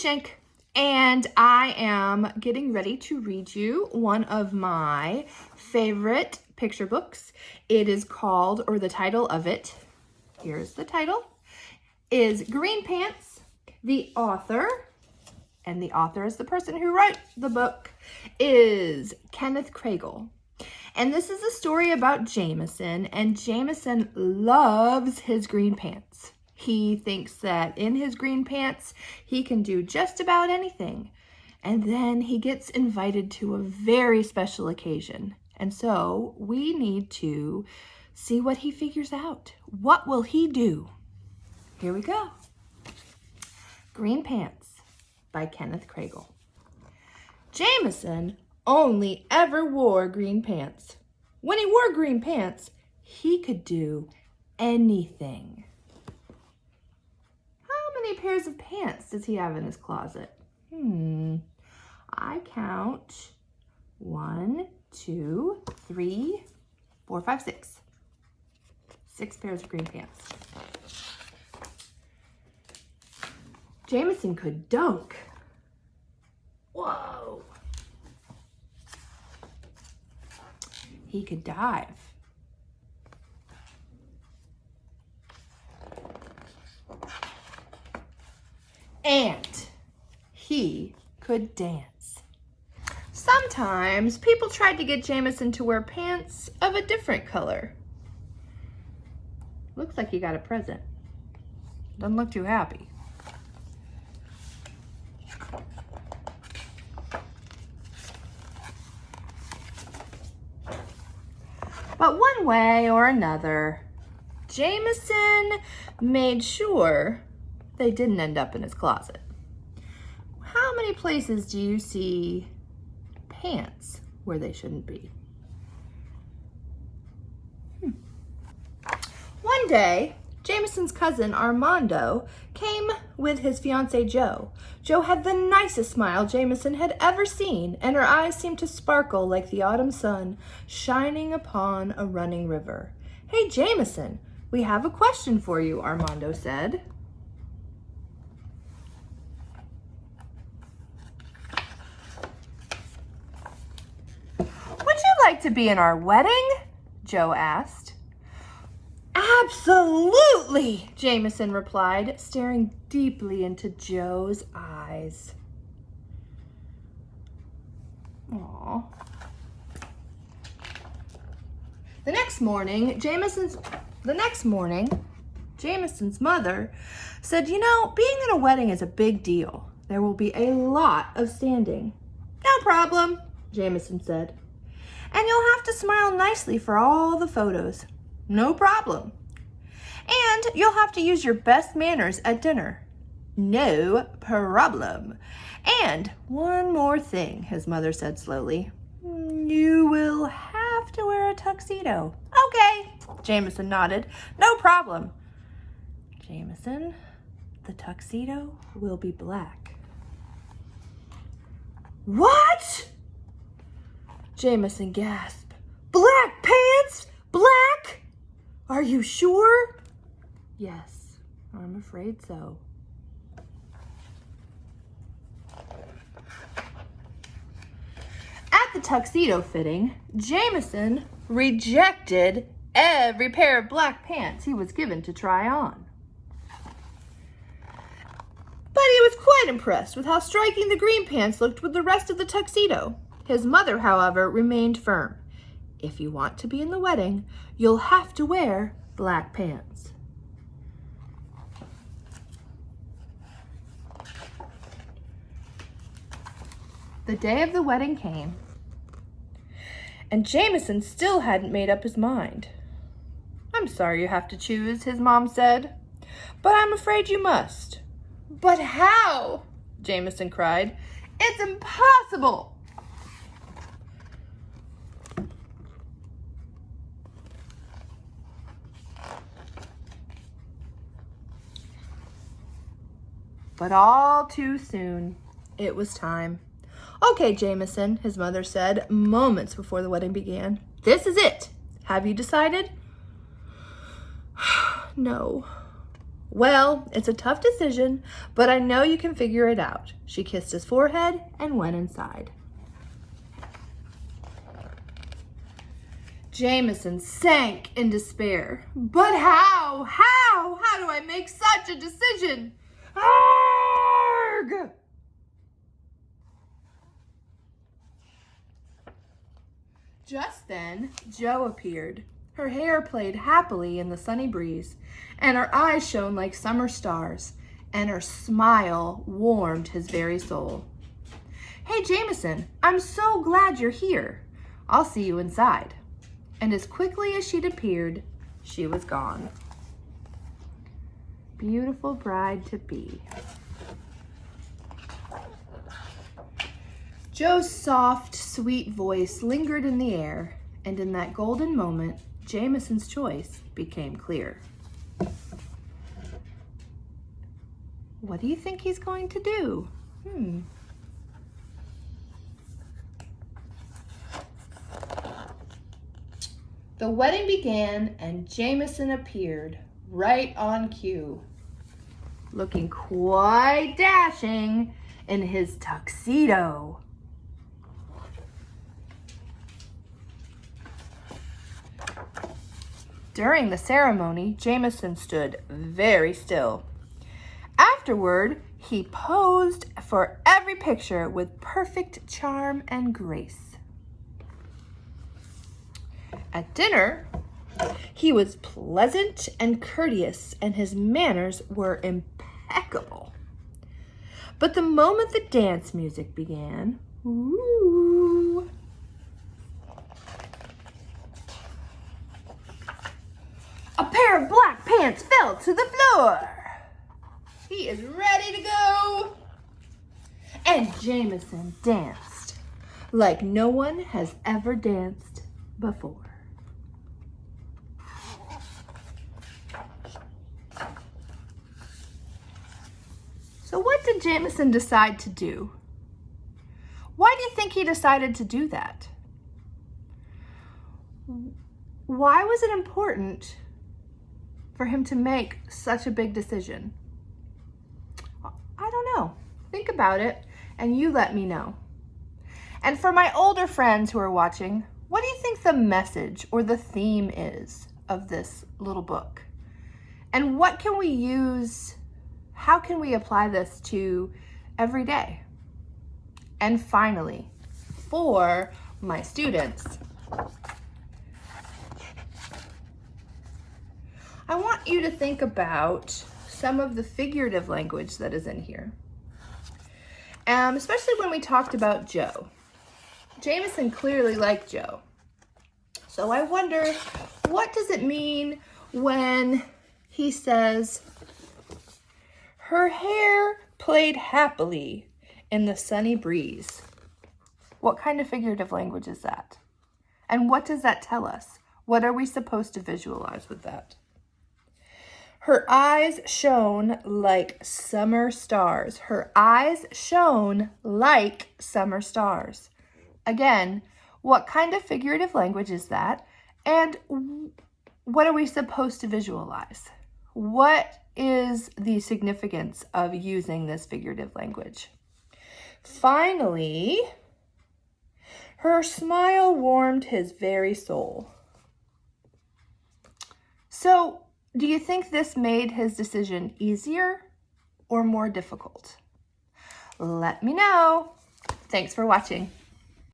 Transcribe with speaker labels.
Speaker 1: Shank, and I am getting ready to read you one of my favorite picture books. It is called, or the title of it, here's the title, is Green Pants. The author, and the author is the person who wrote the book, is Kenneth Kraegel. And this is a story about Jameson, and Jameson loves his green pants. He thinks that in his green pants, he can do just about anything. And then he gets invited to a very special occasion. And so we need to see what he figures out. What will he do? Here we go. Green Pants by Kenneth Kraegel. Jameson only ever wore green pants. When he wore green pants, he could do anything. How many pairs of pants does he have in his closet? I count 1, 2, 3, 4, 5, 6. 6 pairs of green pants. Jameson could dunk. Whoa. He could dive. And he could dance. Sometimes people tried to get Jameson to wear pants of a different color. Looks like he got a present. Doesn't look too happy. But one way or another, Jameson made sure they didn't end up in his closet. How many places do you see pants where they shouldn't be? One day, Jameson's cousin Armando came with his fiancée Jo. Jo had the nicest smile Jameson had ever seen, and her eyes seemed to sparkle like the autumn sun shining upon a running river. "Hey, Jameson, we have a question for you," Armando said. "Would you like to be in our wedding?" Jo asked. "Absolutely," Jameson replied, staring deeply into Jo's eyes. Aww. The next morning, Jameson's mother said, "You know, being in a wedding is a big deal. There will be a lot of standing." "No problem," Jameson said. "And you'll have to smile nicely for all the photos." "No problem." "And you'll have to use your best manners at dinner." "No problem." "And one more thing," his mother said slowly. "You will have to wear a tuxedo." "Okay," Jameson nodded. "No problem." "Jameson, the tuxedo will be black." "What?" Jameson gasped. "Black pants? Black? Are you sure?" "Yes, I'm afraid so." At the tuxedo fitting, Jameson rejected every pair of black pants he was given to try on. But he was quite impressed with how striking the green pants looked with the rest of the tuxedo. His mother, however, remained firm. "If you want to be in the wedding, you'll have to wear black pants." The day of the wedding came, and Jameson still hadn't made up his mind. "I'm sorry you have to choose," his mom said, "but I'm afraid you must." "But how?" Jameson cried. "It's impossible." But all too soon, it was time. "Okay, Jameson," his mother said moments before the wedding began. "This is it. Have you decided?" "No." Well, it's a tough decision, but I know you can figure it out. She kissed his forehead and went inside. Jameson sank in despair. But how? How do I make such a decision? Arrgh! Just then, Jo appeared. Her hair played happily in the sunny breeze, and her eyes shone like summer stars, and her smile warmed his very soul. Hey, Jameson, I'm so glad you're here. I'll see you inside. And as quickly as she'd appeared, she was gone. Beautiful bride-to-be. Jo's soft, sweet voice lingered in the air, and in that golden moment, Jameson's choice became clear. What do you think he's going to do? The wedding began, and Jameson appeared right on cue, looking quite dashing in his tuxedo. During the ceremony, Jameson stood very still. Afterward, he posed for every picture with perfect charm and grace. At dinner, he was pleasant and courteous, and his manners were impeccable. But the moment the dance music began, a pair of black pants fell to the floor. He is ready to go. And Jameson danced like no one has ever danced before. So what did Jameson decide to do? Why do you think he decided to do that? Why was it important for him to make such a big decision? I don't know. Think about it and you let me know. And for my older friends who are watching, what do you think the message or the theme is of this little book? And what can we use? How can we apply this to every day? And finally, for my students, I want you to think about some of the figurative language that is in here. Especially when we talked about Jo. Jameson clearly liked Jo. So I wonder, what does it mean when he says, her hair played happily in the sunny breeze? What kind of figurative language is that? And what does that tell us? What are we supposed to visualize with that? Her eyes shone like summer stars. Her eyes shone like summer stars. Again, what kind of figurative language is that? And what are we supposed to visualize? What is the significance of using this figurative language? Finally, her smile warmed his very soul. So, do you think this made his decision easier or more difficult? Let me know. Thanks for watching.